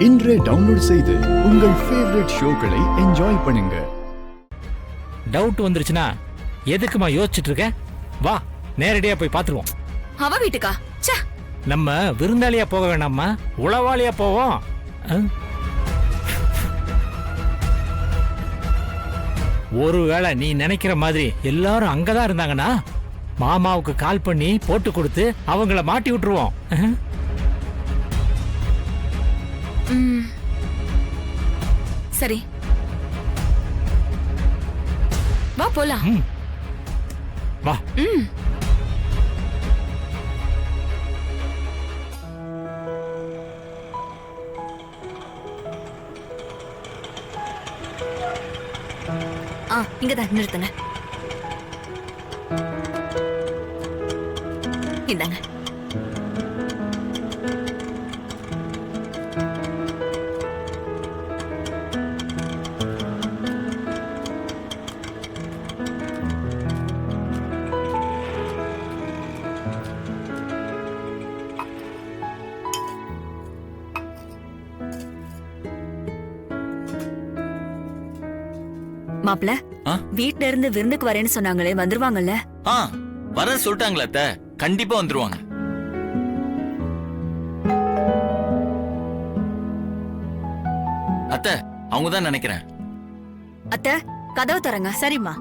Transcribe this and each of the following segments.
இன்றே டவுன்லோட் செய்து உங்கள் ஃபேவரட் ஷோக்களை என்ஜாய் பண்ணுங்க. டவுட் வந்துருச்சுன்னா எதுக்குமா யோசிச்சுட்டு இருக்க? வா நேரடியா போய் பாத்துருவோம். அவ வீட்டுக்கா? ச்சே, நம்ம விருந்தாளியா போக வேண்டாமா, உளவாளியா போவோம். ஒருவேளை நீ நினைக்கிற மாதிரி எல்லாரும் அங்கதான் இருந்தாங்கன்னா மாமாவுக்கு கால் பண்ணி போட்டு கொடுத்து அவங்கள மாட்டி விட்டுருவோம். சரி வா போலாம். வா. இங்கதான் நிறுத்துங்க. இந்தாங்க. மாப்ள, வீட்ல இருந்து விருந்துக்கு வரேன்னு சொன்னாங்களே, வந்துருவாங்கல்ல? வர சொல்லிட்டாங்களா அத்தை? கண்டிப்பா வந்துருவாங்க. அத்தை அவங்கதான் நினைக்கிறேன். அத்தை கதவு தரங்க. சரிம்மா.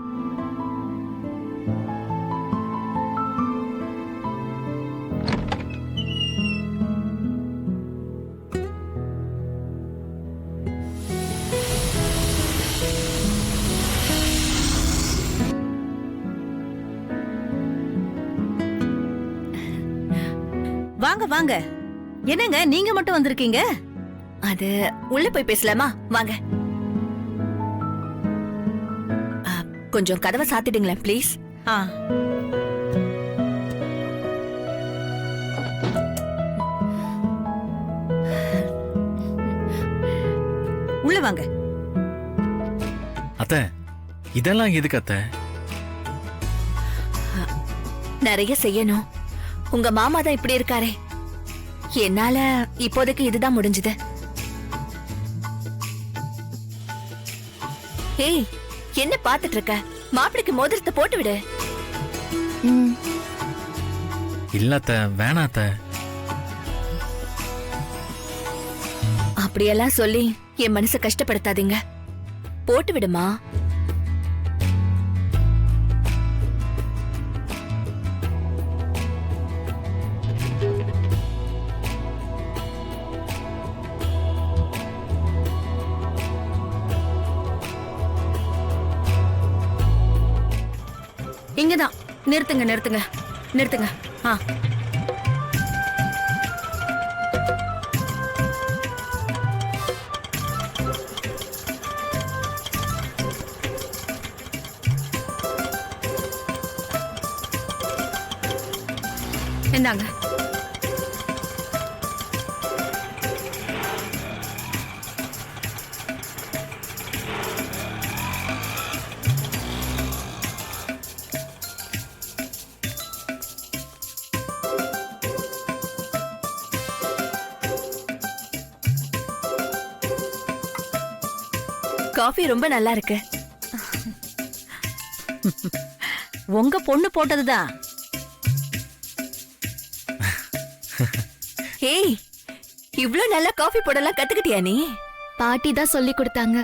வாங்க வாங்க. என்னங்க நீங்க மட்டும் வந்திருக்கீங்க? அது உள்ள போய் பேசலாமா? வாங்க. கொஞ்சம் கதவை சாத்திடுங்களேன் ப்ளீஸ். உள்ள வாங்க. அத்தை இதெல்லாம் எதுக்கு அத்தை? நிறைய செய்யணும். உங்க மாமா தான் இப்படி இருக்காரே, என்னால இப்போதைக்கு இதுதான் முடிஞ்சது. ஏய், என்ன பாத்துட்டு இருக்க? மாப்பிளைக்கு மோதிரத்தை போட்டு விடு. இல்லத்த வேணாத்த. அப்படியெல்லாம் சொல்லி என் மனசை கஷ்டப்படுத்தாதீங்க. போட்டு விடுமா. இங்கதான். நிறுத்துங்க நிறுத்துங்க நிறுத்துங்க. என்னங்க? காஃபி ரொம்ப நல்லா இருக்கு. உங்க பொண்ணு போட்டதுதான். ஏய், இவ்ளோ நல்லா காஃபி போடலாம் கத்துக்கிட்டியா நீ? பாட்டி தான் சொல்லி கொடுத்தாங்க.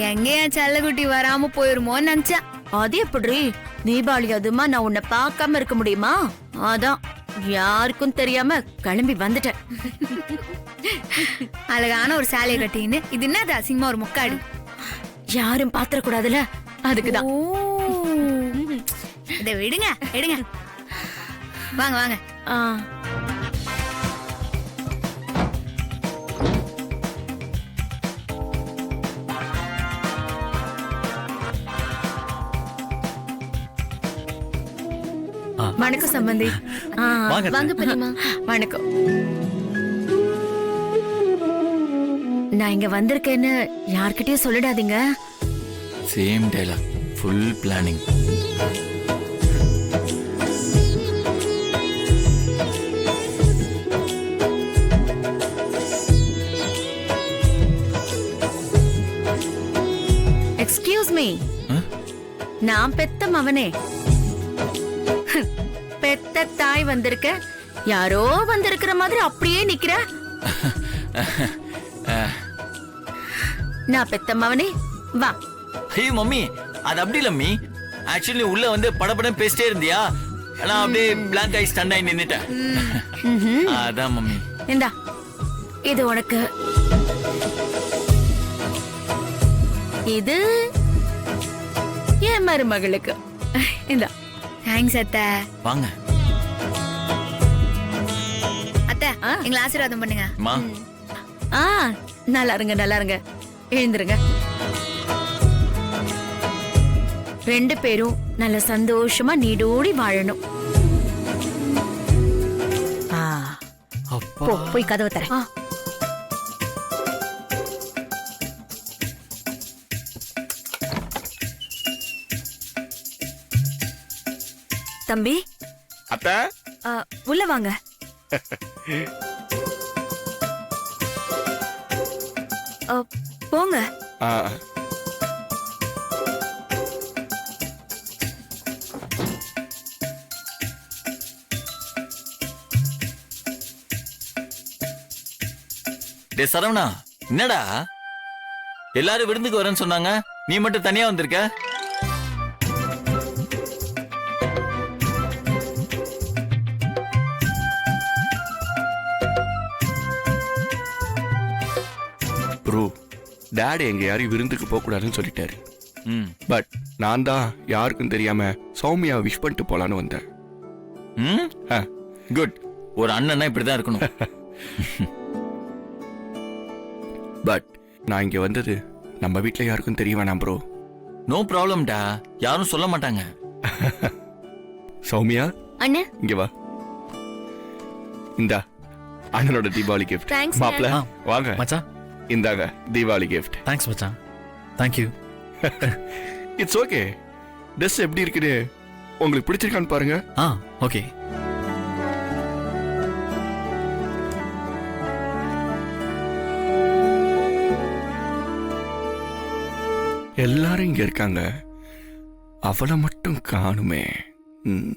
எங்கேயா செல்லக்குட்டி வராம போயிருமோன்னு நினைச்சேன். அது எப்படி? தீபாவளி அதுமா நான் உன்னை பார்க்காம இருக்க முடியுமா? அதான் யாருக்கும் தெரியாம கிளம்பி வந்துட்டேன். அழகான ஒரு சாலையை கட்டின்னு இது என்னது அசிங்கமா ஒரு முக்காடு? யாரும் பாத்திர கூடாதுல, அதுக்குதான். இதை விடுங்க எடுங்க. வாங்க வாங்க. வணக்கம் சம்பந்தி. ஆ, வாங்க பெரியம்மா. வணக்கம். நான் இங்க வந்திருக்கேன்னு யார்கிட்டயும் சொல்லிடாதீங்க. Same dialogue, full planning. Excuse me. நான் பெத்த மவனே. பெத்த தாய் வந்திருக்க, யாரோ வந்திருக்கிற மாதிரி அப்படியே நிக்கிற. நான் பெத்த மவனே, வா. ஐயோ மம்மி, அது அப்படி இல்ல மம்மி. ஆக்சுவலி உள்ள வந்து படபடன்னு பேசிட்டே இருந்தியா, நான் அப்படியே பிளாங்க் ஆகி ஸ்டன் ஆகி நின்னுட்டேன். அதான் மம்மி. இந்தா, இது உனக்கு. இது என் மருமகளுக்கு. இந்தா. தேங்க்ஸ் அத்தை. வாங்க அத்தை, எங்களை ஆசீர்வாதம் பண்ணுங்க. அம்மா. ஆ, நல்லா இருங்க, நல்லா இருங்க. எழுந்துருங்க. 2 பேரும் நல்ல சந்தோஷமா நீடோடி வாழணும். அப்பா. போ, போய் கதவை தர. தம்பி, அத்தை, உள்ள வாங்க. போங்க. ஆ, டே சரவணா, என்னடா எல்லாரும் விருந்துக்கு வரேன்னு சொன்னாங்க, நீ மட்டும் தனியா வந்திருக்க? ப்ரோ, டாடி எங்க யாரையும் விருந்துக்கு போக கூடாதுன்னு சொல்லிட்டாரு. ம். பட் நான் தான் யாருக்கும் தெரியாம சௌமியா விஷ் பண்ணிட்டு போலான்னு வந்தேன். ம்? ஆ, குட். ஒரு அண்ணனா இப்படிதான் இருக்கணும். பட் நான் இங்க வந்தது நம்ம வீட்ல யாருக்கும் தெரிய வேணாம் ப்ரோ. நோ ப்ராப்ளம்டா, யாரும் சொல்ல மாட்டாங்க. சௌமியா, அண்ணே. இங்க வா. இந்தா அண்ணனோட தீபாவளி கிஃப்ட். Thanks, மாப்ள ஆ. வாங்க. மச்சான், இந்தாங்க தீபாவளி கிஃப்ட். தேங்க்ஸ் மச்சான். தேங்க்யூ. It's okay. ட்ரெஸ் எப்படி இருக்குன்னு உங்களுக்கு பிடிச்சிருக்கான்னு பாருங்க. ஆ, ஓகே. எல்லாரும் இங்க இருக்காங்க, அவளை மட்டும் காணுமே. ம்.